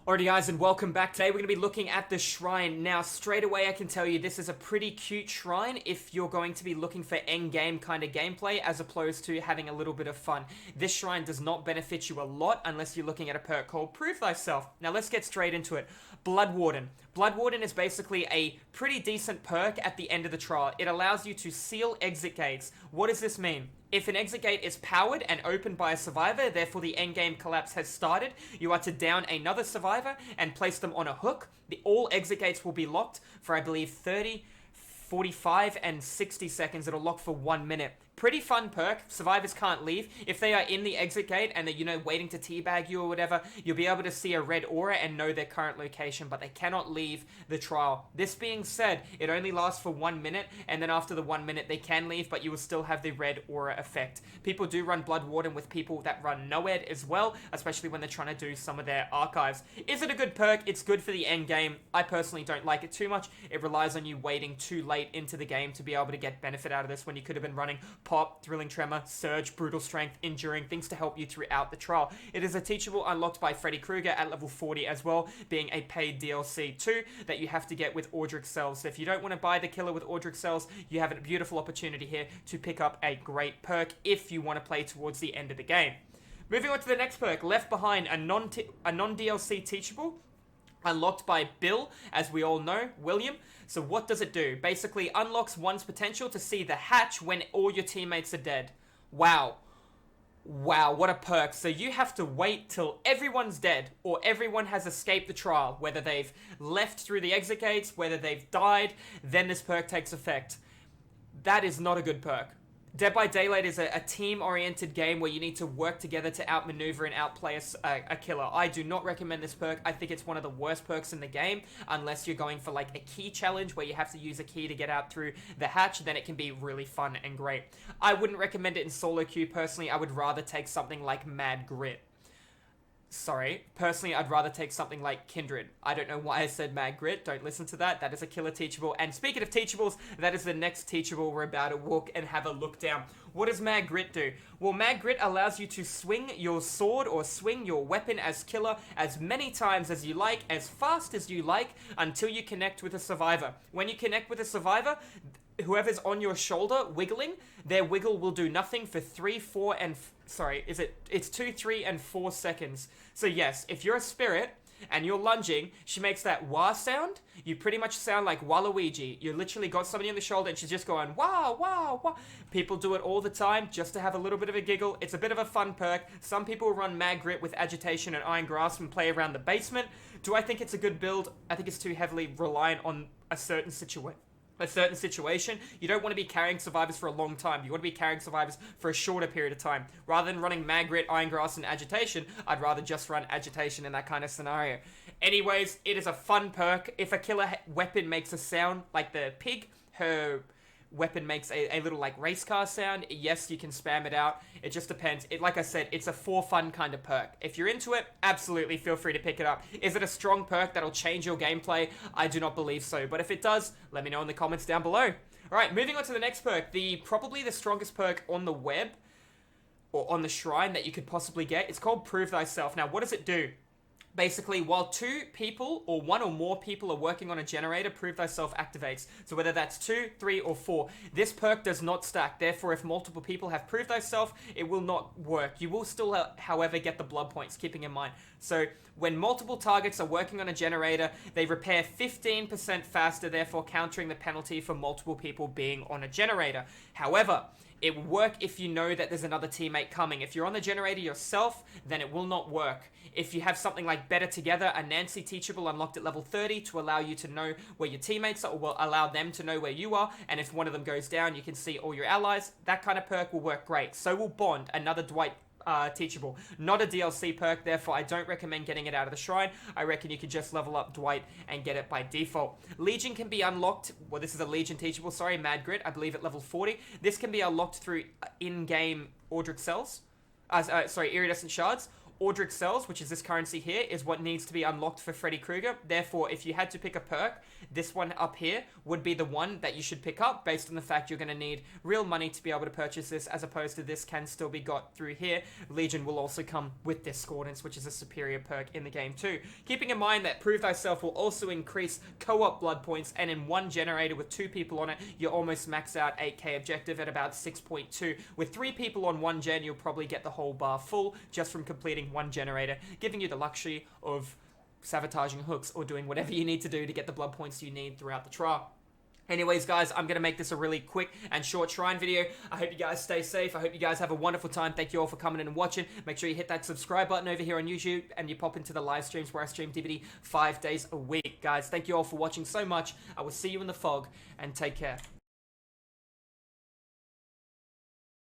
Alrighty guys, and welcome back. Today we're going to be looking at the shrine. Now straight away I can tell you this is a pretty cute shrine if you're going to be looking for endgame kind of gameplay as opposed to having a little bit of fun. This shrine does not benefit you a lot unless you're looking at a perk called Prove Thyself. Now let's get straight into it. Blood Warden. Blood Warden is basically a pretty decent perk at the end of the trial. It allows you to seal exit gates. What does this mean? If an exit gate is powered and opened by a survivor, therefore the endgame collapse has started, you are to down another survivor and place them on a hook. All exit gates will be locked for, I believe, 30, 45, and 60 seconds. It'll lock for 1 minute. Pretty fun perk. Survivors can't leave. If they are in the exit gate and they're, waiting to teabag you or whatever, you'll be able to see a red aura and know their current location, but they cannot leave the trial. This being said, it only lasts for 1 minute, and then after the 1 minute, they can leave, but you will still have the red aura effect. People do run Blood Warden with people that run Noed as well, especially when they're trying to do some of their archives. Is it a good perk? It's good for the end game. I personally don't like it too much. It relies on you waiting too late into the game to be able to get benefit out of this when you could have been running Pop, Thrilling Tremor, Surge, Brutal Strength, Enduring, things to help you throughout the trial. It is a teachable unlocked by Freddy Krueger at level 40 as well, being a paid DLC too that you have to get with Audric Cells. So if you don't want to buy the killer with Audric Cells, you have a beautiful opportunity here to pick up a great perk if you want to play towards the end of the game. Moving on to the next perk, Left Behind, a non-DLC teachable, unlocked by Bill, as we all know, William. So what does it do? Basically unlocks one's potential to see the hatch when all your teammates are dead. Wow, what a perk. So you have to wait till everyone's dead or everyone has escaped the trial, whether they've left through the exit gates, whether they've died, then this perk takes effect. That is not a good perk. Dead by Daylight is a team-oriented game where you need to work together to outmaneuver and outplay a killer. I do not recommend this perk. I think it's one of the worst perks in the game, unless you're going for like a key challenge where you have to use a key to get out through the hatch. Then it can be really fun and great. I wouldn't recommend it in solo queue personally. I would rather take something like Mad Grit. Personally, I'd rather take something like Kindred. I don't know why I said Mad Grit. Don't listen to that. That is a killer teachable. And speaking of teachables, that is the next teachable we're about to walk and have a look down. What does Mad Grit do? Well, Mad Grit allows you to swing your sword or swing your weapon as killer as many times as you like, as fast as you like, until you connect with a survivor. When you connect with a survivor, whoever's on your shoulder wiggling, their wiggle will do nothing for 3, 4, and... it's 2, 3, and 4 seconds. So yes, if you're a spirit and you're lunging, she makes that wah sound. You pretty much sound like Waluigi. You literally got somebody on the shoulder and she's just going wah, wah, wah. People do it all the time just to have a little bit of a giggle. It's a bit of a fun perk. Some people run Mad Grit with Agitation and Iron Grasp and play around the basement. Do I think it's a good build? I think it's too heavily reliant on a certain situation. You don't want to be carrying survivors for a long time. You want to be carrying survivors for a shorter period of time. Rather than running Mad Grit, Iron Grass, and Agitation, I'd rather just run Agitation in that kind of scenario. Anyways, it is a fun perk. If a killer weapon makes a sound like the pig, her weapon makes a little like race car sound, yes, you can spam it out. It just depends. Like I said, it's a for fun kind of perk. If you're into it, absolutely feel free to pick it up. Is it a strong perk that'll change your gameplay? I do not believe so, but if it does, let me know in the comments down below. Alright, moving on to the next perk, probably the strongest perk on the web or on the shrine that you could possibly get. It's called Prove Thyself. Now, what does it do? Basically, while 2 people or 1 or more people are working on a generator, Prove Thyself activates. So whether that's 2, 3, or 4, this perk does not stack. Therefore, if multiple people have Prove Thyself, it will not work. You will still, however, get the blood points, keeping in mind. So when multiple targets are working on a generator, they repair 15% faster, therefore countering the penalty for multiple people being on a generator. However, it will work if you know that there's another teammate coming. If you're on the generator yourself, then it will not work. If you have something like Better Together, a Nancy teachable unlocked at level 30 to allow you to know where your teammates are, or will allow them to know where you are, and if one of them goes down, you can see all your allies, that kind of perk will work great. So will Bond, another Dwight teachable. Not a DLC perk, therefore I don't recommend getting it out of the shrine. I reckon you could just level up Dwight and get it by default. Legion can be unlocked, well, this is a Legion teachable, Mad Grit, I believe at level 40. This can be unlocked through in-game Audric Cells, iridescent shards, Aldrich Cells, which is this currency here, is what needs to be unlocked for Freddy Krueger. Therefore, if you had to pick a perk, this one up here would be the one that you should pick up based on the fact you're going to need real money to be able to purchase this, as opposed to this can still be got through here. Legion will also come with Discordance, which is a superior perk in the game too. Keeping in mind that Prove Thyself will also increase co-op blood points, and in one generator with 2 people on it, you almost max out 8k objective at about 6.2. With 3 people on one gen, you'll probably get the whole bar full just from completing one generator, giving you the luxury of sabotaging hooks or doing whatever you need to do to get the blood points you need throughout the trial. Anyways, guys, I'm going to make this a really quick and short shrine video. I hope you guys stay safe. I hope you guys have a wonderful time. Thank you all for coming in and watching. Make sure you hit that subscribe button over here on YouTube, and you pop into the live streams where I stream DVD 5 days a week. Guys, thank you all for watching so much. I will see you in the fog, and take care.